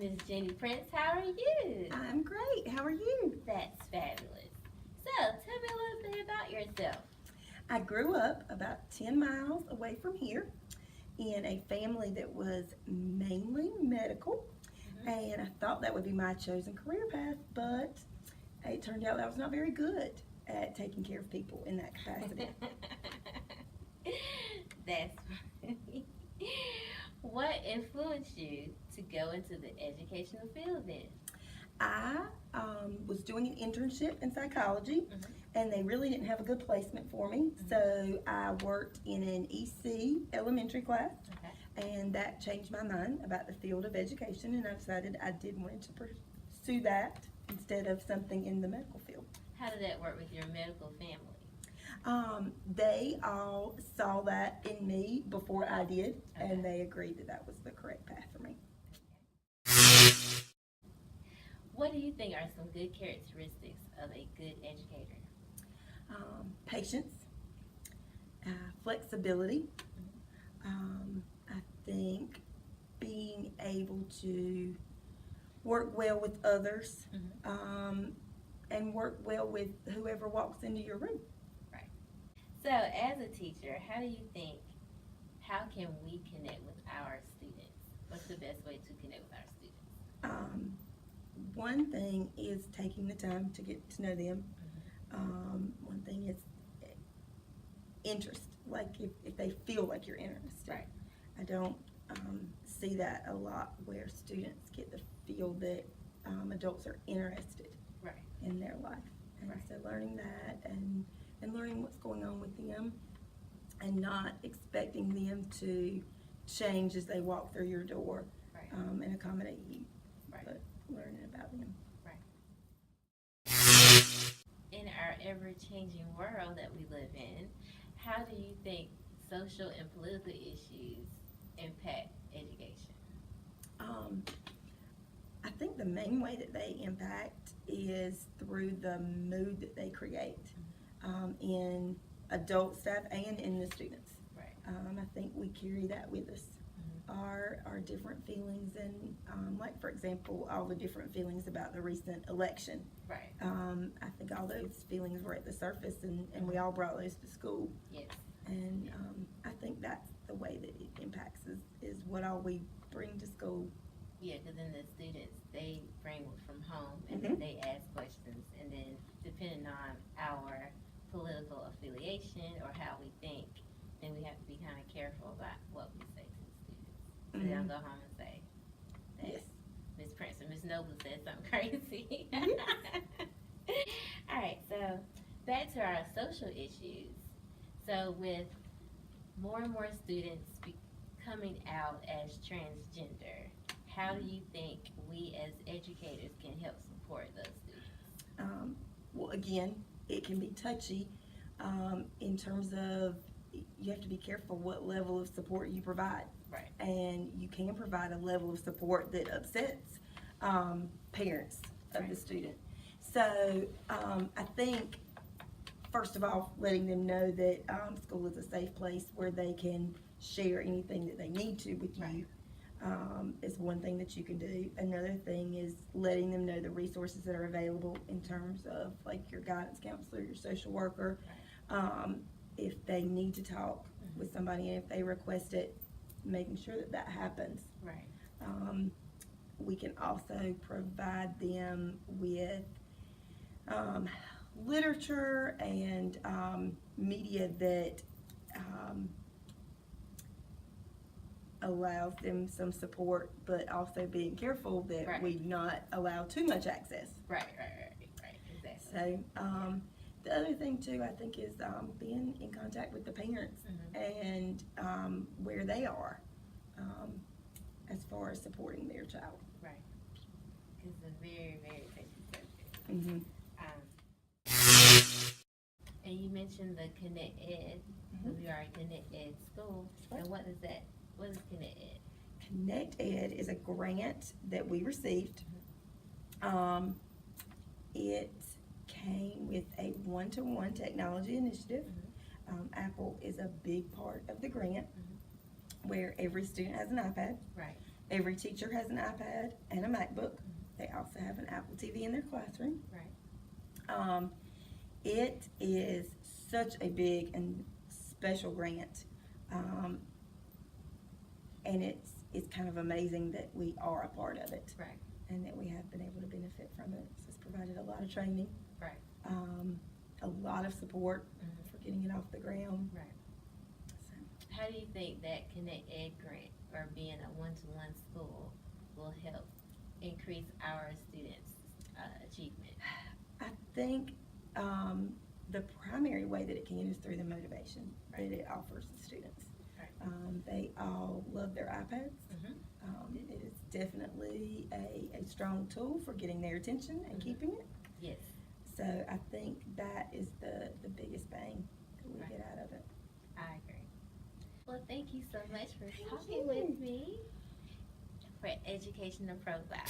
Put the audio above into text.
Miss Jenny Prince. How are you? I'm great. How are you? That's fabulous. So, tell me a little bit about yourself. I grew up about 10 miles away from here in a family that was mainly medical, and I thought that would be my chosen career path, but it turned out that I was not very good at taking care of people in that capacity. That's funny. What influenced you to go into the educational field then? I was doing an internship in psychology, and they really didn't have a good placement for me, so I worked in an EC elementary class. Okay. And that changed my mind about the field of education, and I decided I did want to pursue that instead of something in the medical field. How did that work with your medical family? They all saw that in me before I did, Okay. and they agreed that that was the correct path for me. What do you think are some good characteristics of a good educator? Patience, flexibility. I think being able to work well with others, and work well with whoever walks into your room. Right. So, as a teacher, how can we connect with our students? What's the best way to connect with our students? One thing is taking the time to get to know them. One thing is interest, like if they feel like you're interested. Right. I don't see that a lot where students get the feel that adults are interested Right. in their life. And Right. so learning that and learning what's going on with them and not expecting them to change as they walk through your door, Right. and accommodate you, Right. but learning about them. In our ever-changing world that we live in, how do you think social and political issues impact education? I think the main way that they impact is through the mood that they create in adult staff and in the students. Right. I think we carry that with us. Our different feelings and like for example all the different feelings about the recent election. Right. I think all those feelings were at the surface and we all brought those to school. Yes. And I think that's the way that it impacts is what all we bring to school. Yeah, because then the students, they bring it from home and then they ask questions, and then depending on our political affiliation or how we think, then we have to be kind of careful about what we say to the students. So they don't go home and say that Yes. Miss Prince or Miss Noble said something crazy. All right, so back to our social issues. So with more and more students coming out as transgender, how do you think we as educators can help support those students? Well, again, it can be touchy in terms of you have to be careful what level of support you provide. Right. And you can provide a level of support that upsets parents of the student. So I think, first of all, letting them know that school is a safe place where they can share anything that they need to with you. Is one thing that you can do. Another thing is letting them know the resources that are available in terms of like your guidance counselor, your social worker. If they need to talk with somebody and if they request it, making sure that that happens. Right. We can also provide them with literature and media that allows them some support, but also being careful that we not allow too much access. Right, exactly. So the other thing too, I think, is being in contact with the parents and where they are as far as supporting their child. Right. It's a very, very touchy subject. And you mentioned the Connect Ed, because we are a Connect Ed school. And what is that? What is Connect Ed? Connect Ed is a grant that we received. It came with a one-to-one technology initiative. Apple is a big part of the grant, where every student has an iPad. Right. Every teacher has an iPad and a MacBook. They also have an Apple TV in their classroom. Right. It is such a big and special grant. And it's kind of amazing that we are a part of it. Right. And that we have been able to benefit from it. It's provided a lot of training. Right. A lot of support for getting it off the ground. Right. So, How do you think that Connect Ed grant, or being a one-to-one school, will help increase our students' achievement? I think the primary way that it can is through the motivation that it offers the students. Right. They all love their iPads. It is definitely a strong tool for getting their attention and keeping it. Yes. So I think that is the biggest bang that we get out of it. I agree. Well, thank you so much for Thank talking you. with me for Educational Profile.